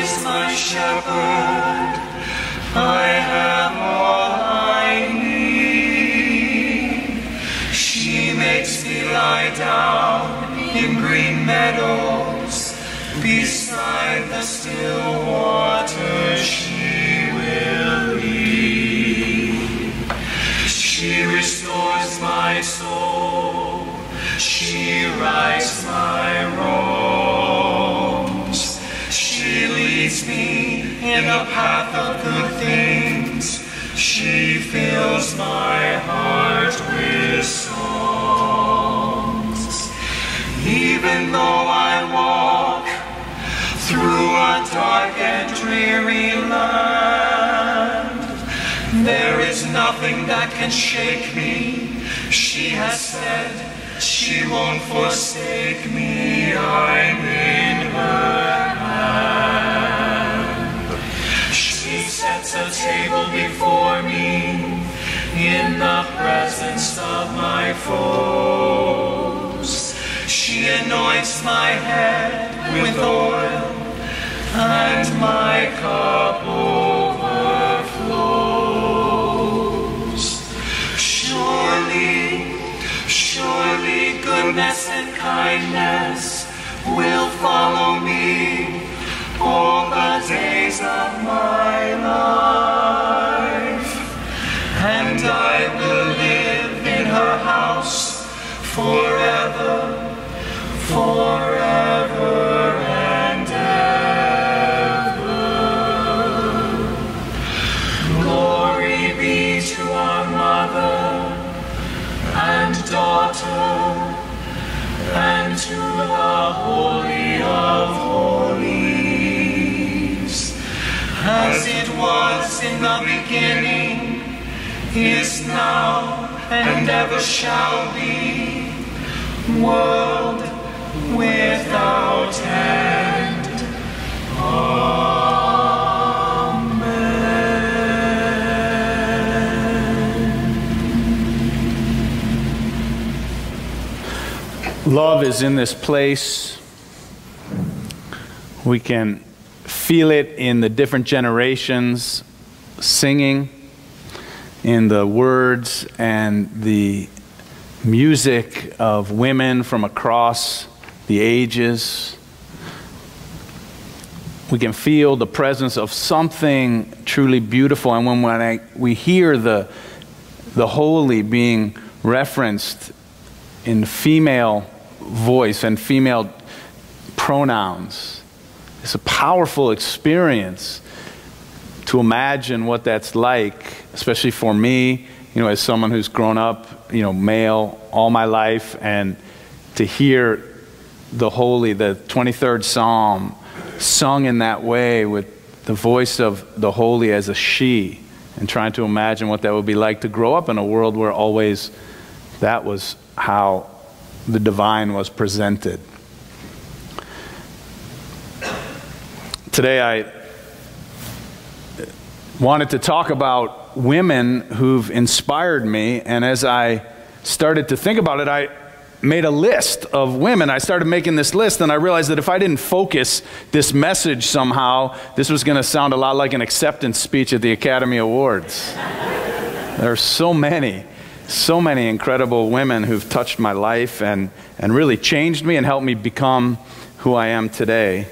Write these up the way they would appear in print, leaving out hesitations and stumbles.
is my shepherd. I have all I need. She makes me lie down in green meadows. Beside the still waters she will lead. She restores my soul. She rights my wrongs. She leads me in the path of good things. She fills my heart with songs. Even though I walk through a dark and dreary land, there is nothing that can shake me. She has said she won't forsake me. I'm in her hand. She sets a table before me in the presence of my foes. She anoints my head with oil, and my cup overflows. Surely, surely goodness and kindness will follow me all the days of my life, and I will live in her house forever, forever and ever. Glory be to our Mother and Daughter and to the Holy of Holies, as it was in the beginning, is now, and ever shall be, world without end. Amen. Love is in this place. We can feel it in the different generations singing, in the words and the music of women from across the ages. We can feel the presence of something truly beautiful. And when we hear the holy being referenced in female voice and female pronouns, it's a powerful experience to imagine what that's like, especially for me, you know, as someone who's grown up, you know, male all my life, and to hear the holy, the 23rd Psalm, sung in that way with the voice of the holy as a she, and trying to imagine what that would be like to grow up in a world where always that was how the divine was presented. Today I wanted to talk about women who've inspired me, and as I started to think about it, I made a list of women. I started making this list, and I realized that if I didn't focus this message somehow, this was going to sound a lot like an acceptance speech at the Academy Awards. There are so many incredible women who've touched my life and really changed me and helped me become who I am today.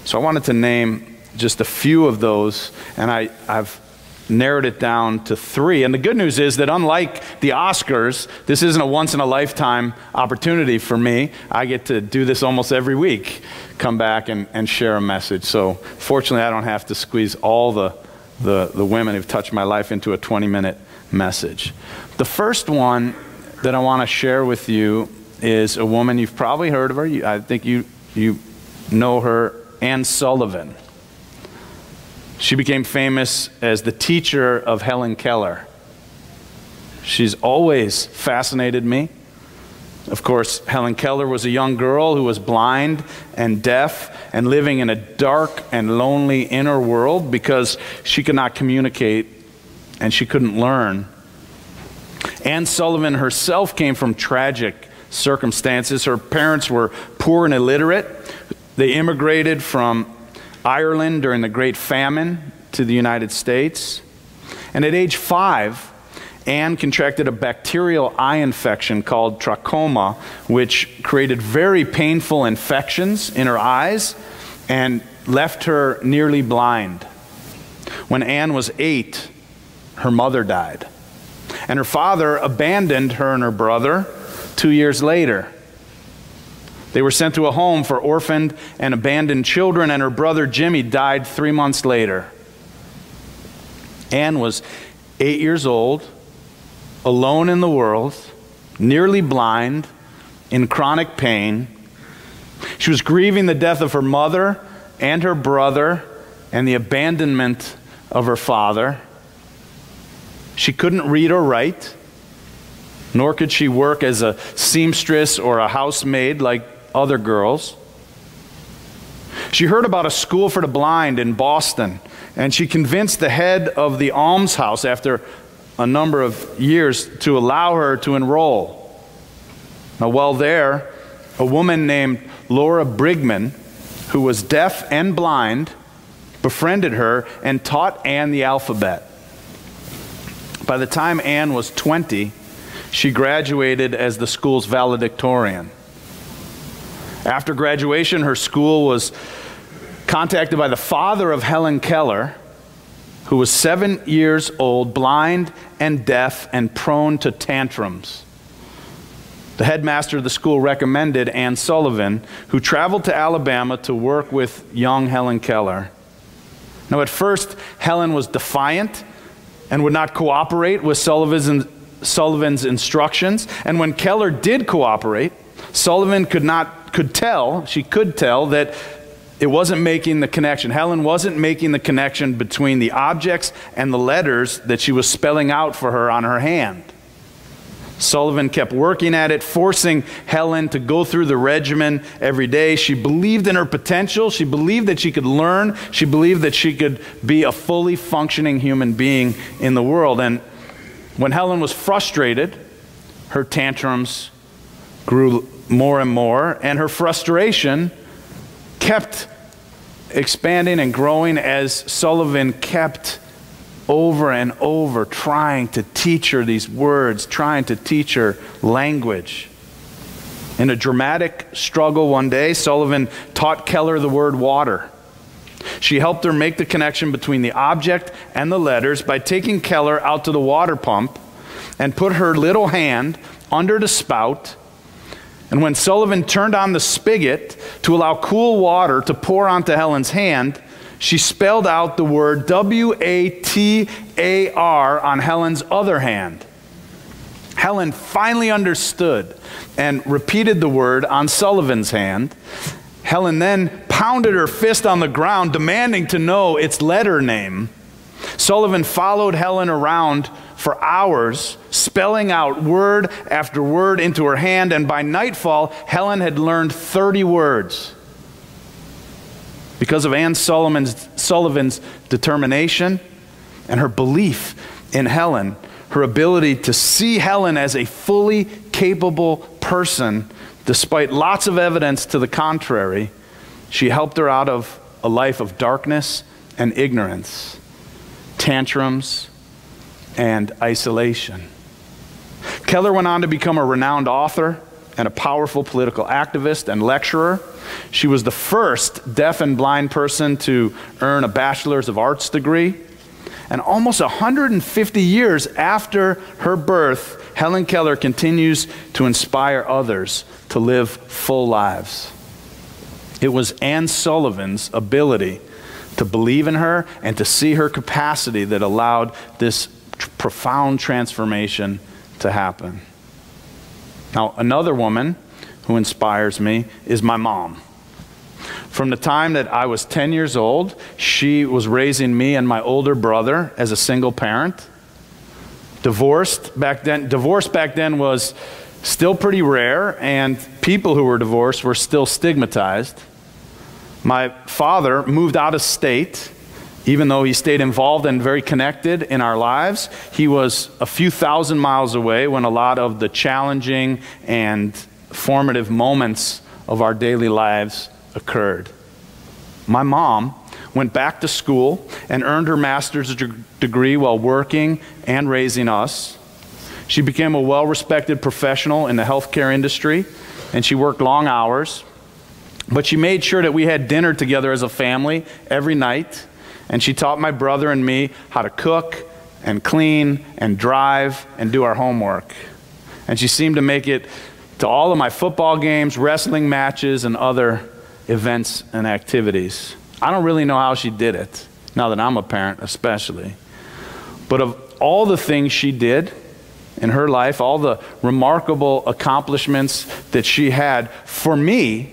So I wanted to name just a few of those, and I've narrowed it down to 3. And the good news is that unlike the Oscars, this isn't a once-in-a-lifetime opportunity for me. I get to do this almost every week, come back and share a message. So fortunately, I don't have to squeeze all the women who've touched my life into a 20-minute message. The first one that I want to share with you is a woman, you've probably heard of her. I think you know her, Anne Sullivan. She became famous as the teacher of Helen Keller. She's always fascinated me. Of course, Helen Keller was a young girl who was blind and deaf and living in a dark and lonely inner world because she could not communicate and she couldn't learn. Anne Sullivan herself came from tragic circumstances. Her parents were poor and illiterate. They immigrated from Ireland during the Great Famine to the United States. And at age 5, Anne contracted a bacterial eye infection called trachoma, which created very painful infections in her eyes and left her nearly blind. When Anne was 8, her mother died. And her father abandoned her and her brother 2 years later. They were sent to a home for orphaned and abandoned children, and her brother Jimmy died 3 months later. Anne was 8 years old, alone in the world, nearly blind, in chronic pain. She was grieving the death of her mother and her brother and the abandonment of her father. She couldn't read or write, nor could she work as a seamstress or a housemaid like other girls. She heard about a school for the blind in Boston, and she convinced the head of the almshouse after a number of years to allow her to enroll. Now, while there, a woman named Laura Brigman, who was deaf and blind, befriended her and taught Anne the alphabet. By the time Anne was 20, she graduated as the school's valedictorian. After graduation, her school was contacted by the father of Helen Keller, who was 7 years old, blind and deaf and prone to tantrums. The headmaster of the school recommended Anne Sullivan, who traveled to Alabama to work with young Helen Keller. Now, at first, Helen was defiant and would not cooperate with Sullivan's instructions. And when Keller did cooperate, Sullivan could tell that it wasn't making the connection. Helen wasn't making the connection between the objects and the letters that she was spelling out for her on her hand. Sullivan kept working at it, forcing Helen to go through the regimen every day. She believed in her potential. She believed that she could learn. She believed that she could be a fully functioning human being in the world. And when Helen was frustrated, her tantrums grew more and more, and her frustration kept expanding and growing as Sullivan kept over and over trying to teach her these words, trying to teach her language. In a dramatic struggle one day, Sullivan taught Keller the word water. She helped her make the connection between the object and the letters by taking Keller out to the water pump and put her little hand under the spout. And when Sullivan turned on the spigot to allow cool water to pour onto Helen's hand, she spelled out the word W-A-T-A-R on Helen's other hand. Helen finally understood and repeated the word on Sullivan's hand. Helen then pounded her fist on the ground, demanding to know its letter name. Sullivan followed Helen around for hours, spelling out word after word into her hand, and by nightfall, Helen had learned 30 words. Because of Anne Sullivan's determination and her belief in Helen, her ability to see Helen as a fully capable person, despite lots of evidence to the contrary, she helped her out of a life of darkness and ignorance, tantrums, and isolation. Keller went on to become a renowned author and a powerful political activist and lecturer. She was the first deaf and blind person to earn a Bachelor's of Arts degree. And almost 150 years after her birth, Helen Keller continues to inspire others to live full lives. It was Anne Sullivan's ability to believe in her and to see her capacity that allowed this profound transformation to happen. Now, another woman who inspires me is my mom. From the time that I was 10 years old, she was raising me and my older brother as a single parent. Divorce back then was still pretty rare, and people who were divorced were still stigmatized. My father moved out of state. Even though he stayed involved and very connected in our lives, he was a few thousand miles away when a lot of the challenging and formative moments of our daily lives occurred. My mom went back to school and earned her master's degree while working and raising us. She became a well-respected professional in the healthcare industry, and she worked long hours. But she made sure that we had dinner together as a family every night, and she taught my brother and me how to cook and clean and drive and do our homework. And she seemed to make it to all of my football games, wrestling matches, and other events and activities. I don't really know how she did it, now that I'm a parent especially. But of all the things she did in her life, all the remarkable accomplishments that she had, for me,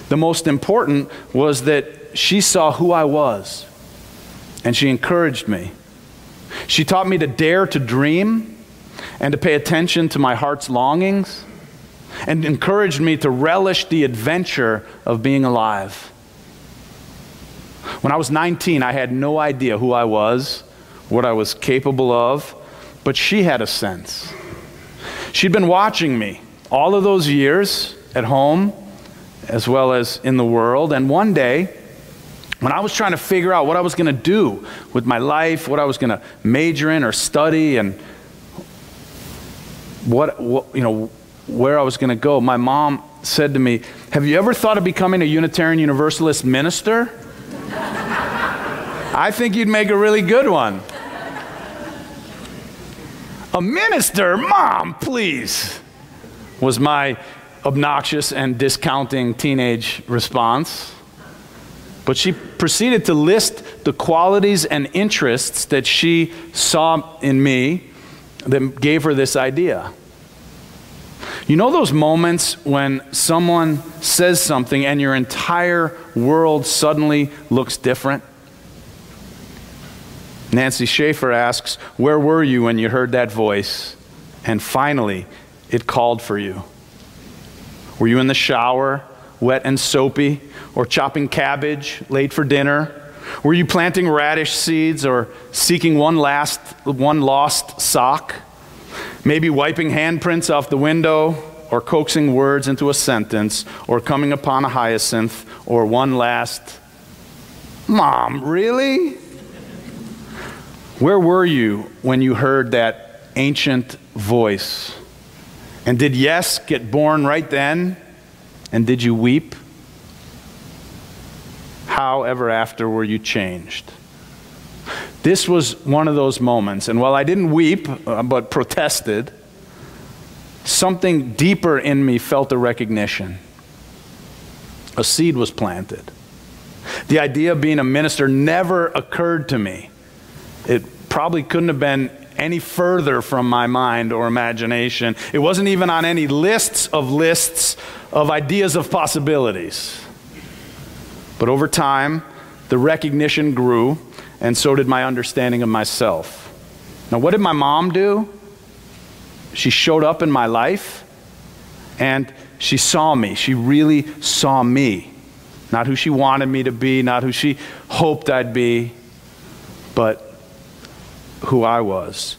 the most important was that she saw who I was, and she encouraged me. She taught me to dare to dream and to pay attention to my heart's longings, and encouraged me to relish the adventure of being alive. When I was 19, I had no idea who I was, what I was capable of, but she had a sense. She'd been watching me all of those years at home, as well as in the world. And one day, when I was trying to figure out what I was going to do with my life, what I was going to major in or study, and where I was going to go, my mom said to me, "Have you ever thought of becoming a Unitarian Universalist minister? I think you'd make a really good one." "A minister? Mom, please," was my obnoxious and discounting teenage response. But she proceeded to list the qualities and interests that she saw in me that gave her this idea. You know those moments when someone says something and your entire world suddenly looks different? Nancy Schaefer asks, "Where were you when you heard that voice and finally it called for you? Were you in the shower, wet and soapy, or chopping cabbage late for dinner? Were you planting radish seeds or seeking one lost sock? Maybe wiping handprints off the window, or coaxing words into a sentence, or coming upon a hyacinth, or one last, 'Mom, really?' Where were you when you heard that ancient voice? And did yes get born right then? And did you weep? How ever after were you changed?" This was one of those moments, and while I didn't weep, but protested, something deeper in me felt a recognition. A seed was planted. The idea of being a minister never occurred to me. It probably couldn't have been any further from my mind or imagination. It wasn't even on any lists of ideas of possibilities. But over time, the recognition grew, and so did my understanding of myself. Now, what did my mom do? She showed up in my life, and she saw me. She really saw me. Not who she wanted me to be, not who she hoped I'd be, but who I was.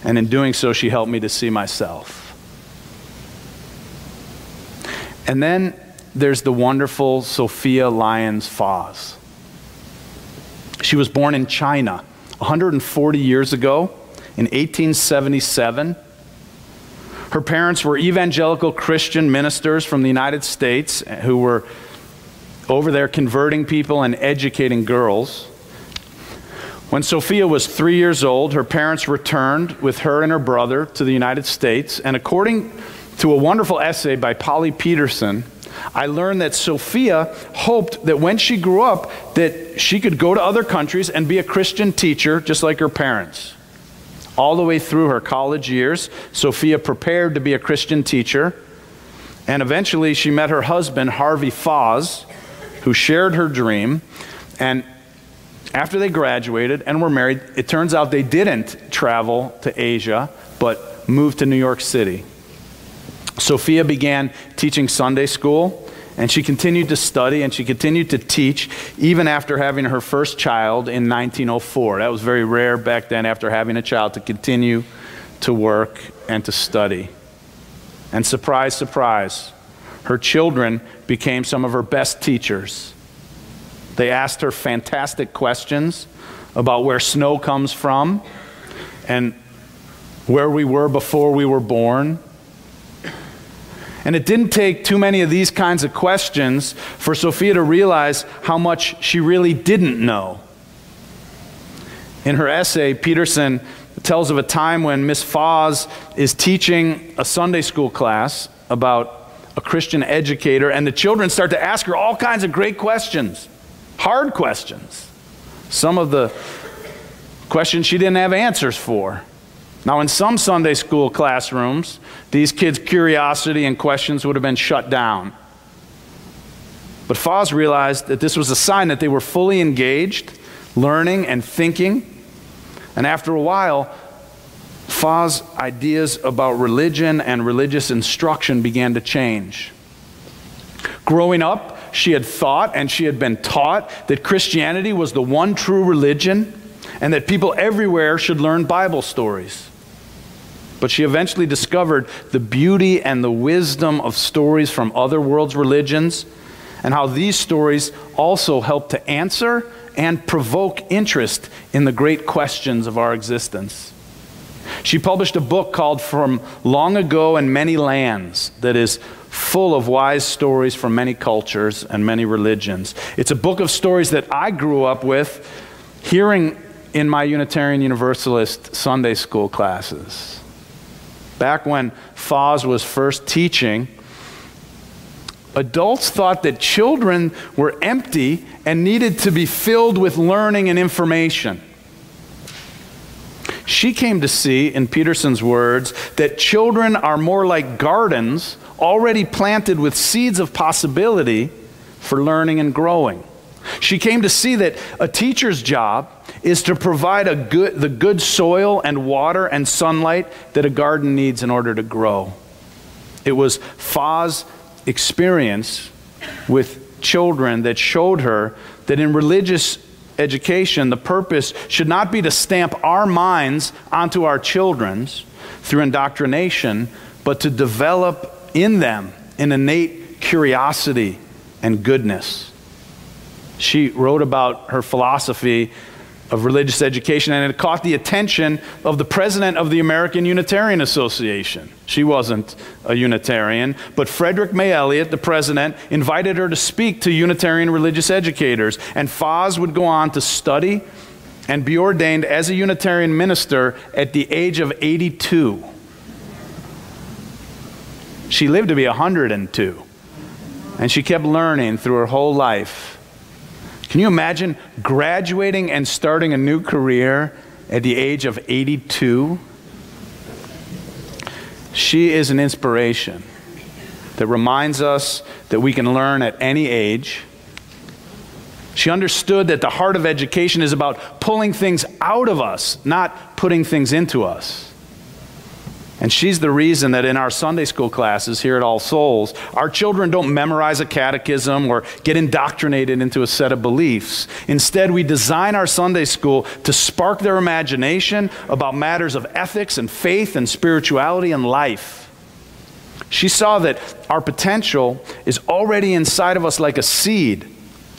And in doing so, she helped me to see myself. And then there's the wonderful Sophia Lyons Foss. She was born in China 140 years ago in 1877. Her parents were evangelical Christian ministers from the United States who were over there converting people and educating girls. When Sophia was 3 years old, her parents returned with her and her brother to the United States, and according to a wonderful essay by Polly Peterson, I learned that Sophia hoped that when she grew up that she could go to other countries and be a Christian teacher just like her parents. All the way through her college years, Sophia prepared to be a Christian teacher, and eventually she met her husband, Harvey Foss, who shared her dream, and after they graduated and were married, it turns out they didn't travel to Asia, but moved to New York City. Sophia began teaching Sunday school, and she continued to study and she continued to teach even after having her first child in 1904. That was very rare back then, after having a child, to continue to work and to study. And surprise, surprise, her children became some of her best teachers. They asked her fantastic questions about where snow comes from and where we were before we were born. And it didn't take too many of these kinds of questions for Sophia to realize how much she really didn't know. In her essay, Peterson tells of a time when Miss Foz is teaching a Sunday school class about a Christian educator, and the children start to ask her all kinds of great questions, hard questions. Some of the questions she didn't have answers for. Now, in some Sunday school classrooms, these kids' curiosity and questions would have been shut down. But Foz realized that this was a sign that they were fully engaged, learning and thinking. And after a while, Foz's ideas about religion and religious instruction began to change. Growing up, she had thought and she had been taught that Christianity was the one true religion and that people everywhere should learn Bible stories. But she eventually discovered the beauty and the wisdom of stories from other world's religions, and how these stories also help to answer and provoke interest in the great questions of our existence. She published a book called From Long Ago and Many Lands that is full of wise stories from many cultures and many religions. It's a book of stories that I grew up with hearing in my Unitarian Universalist Sunday school classes. Back when Foz was first teaching, adults thought that children were empty and needed to be filled with learning and information. She came to see, in Peterson's words, that children are more like gardens already planted with seeds of possibility for learning and growing. She came to see that a teacher's job is to provide the good soil and water and sunlight that a garden needs in order to grow. It was Foz's experience with children that showed her that in religious education, the purpose should not be to stamp our minds onto our children's through indoctrination, but to develop in them an innate curiosity and goodness. She wrote about her philosophy of religious education, and it caught the attention of the president of the American Unitarian Association. She wasn't a Unitarian, but Frederick May Elliott, the president, invited her to speak to Unitarian religious educators, and Foz would go on to study and be ordained as a Unitarian minister at the age of 82. She lived to be 102, and she kept learning through her whole life. Can you imagine graduating and starting a new career at the age of 82? She is an inspiration that reminds us that we can learn at any age. She understood that the heart of education is about pulling things out of us, not putting things into us. And she's the reason that in our Sunday school classes here at All Souls, our children don't memorize a catechism or get indoctrinated into a set of beliefs. Instead, we design our Sunday school to spark their imagination about matters of ethics and faith and spirituality and life. She saw that our potential is already inside of us like a seed.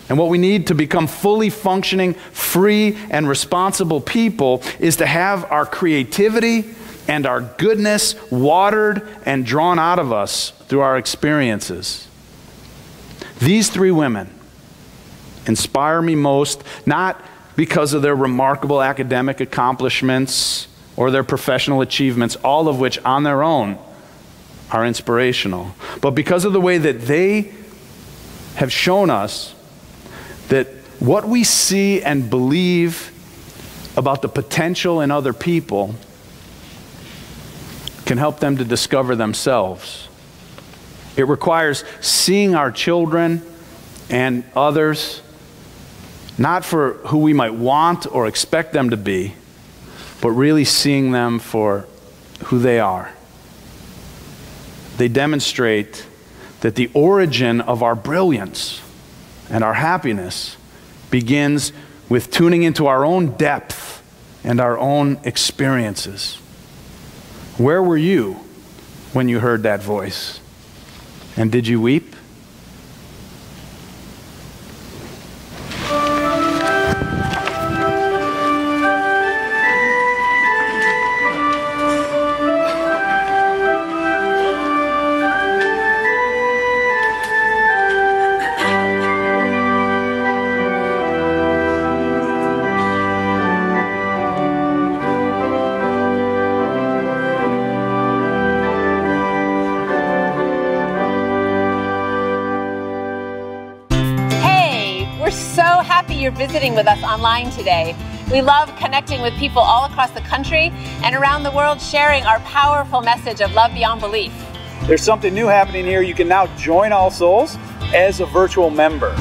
And what we need to become fully functioning, free, and responsible people is to have our creativity and our goodness watered and drawn out of us through our experiences. These three women inspire me most, not because of their remarkable academic accomplishments or their professional achievements, all of which on their own are inspirational, but because of the way that they have shown us that what we see and believe about the potential in other people can help them to discover themselves. It requires seeing our children and others not for who we might want or expect them to be, but really seeing them for who they are. They demonstrate that the origin of our brilliance and our happiness begins with tuning into our own depth and our own experiences. Where were you when you heard that voice? And did you weep? so happy you're visiting with us online today. We love connecting with people all across the country and around the world, sharing our powerful message of love beyond belief. There's something new happening here. You can now join All Souls as a virtual member.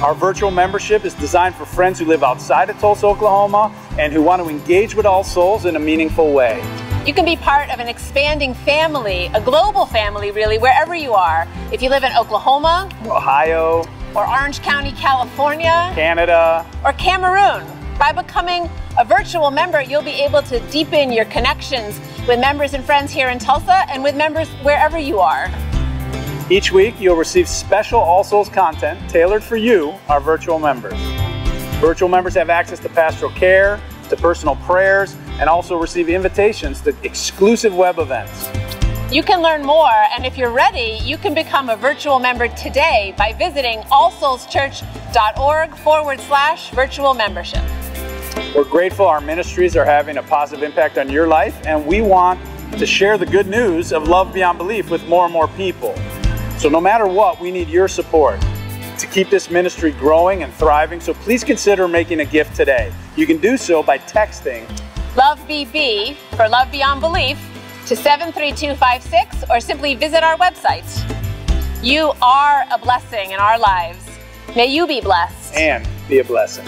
Our virtual membership is designed for friends who live outside of Tulsa, Oklahoma, and who want to engage with All Souls in a meaningful way. You can be part of an expanding family, a global family really, wherever you are. If you live in Oklahoma, Ohio, or Orange County, California, Canada, or Cameroon. By becoming a virtual member, you'll be able to deepen your connections with members and friends here in Tulsa and with members wherever you are. Each week, you'll receive special All Souls content tailored for you, our virtual members. Virtual members have access to pastoral care, to personal prayers, and also receive invitations to exclusive web events. You can learn more, and if you're ready, you can become a virtual member today by visiting allsoulschurch.org/virtual membership. We're grateful our ministries are having a positive impact on your life, and we want to share the good news of love beyond belief with more and more people. So no matter what, we need your support to keep this ministry growing and thriving, so please consider making a gift today. You can do so by texting LOVEBB for Love Beyond Belief to 73256, or simply visit our website. You are a blessing in our lives. May you be blessed and be a blessing.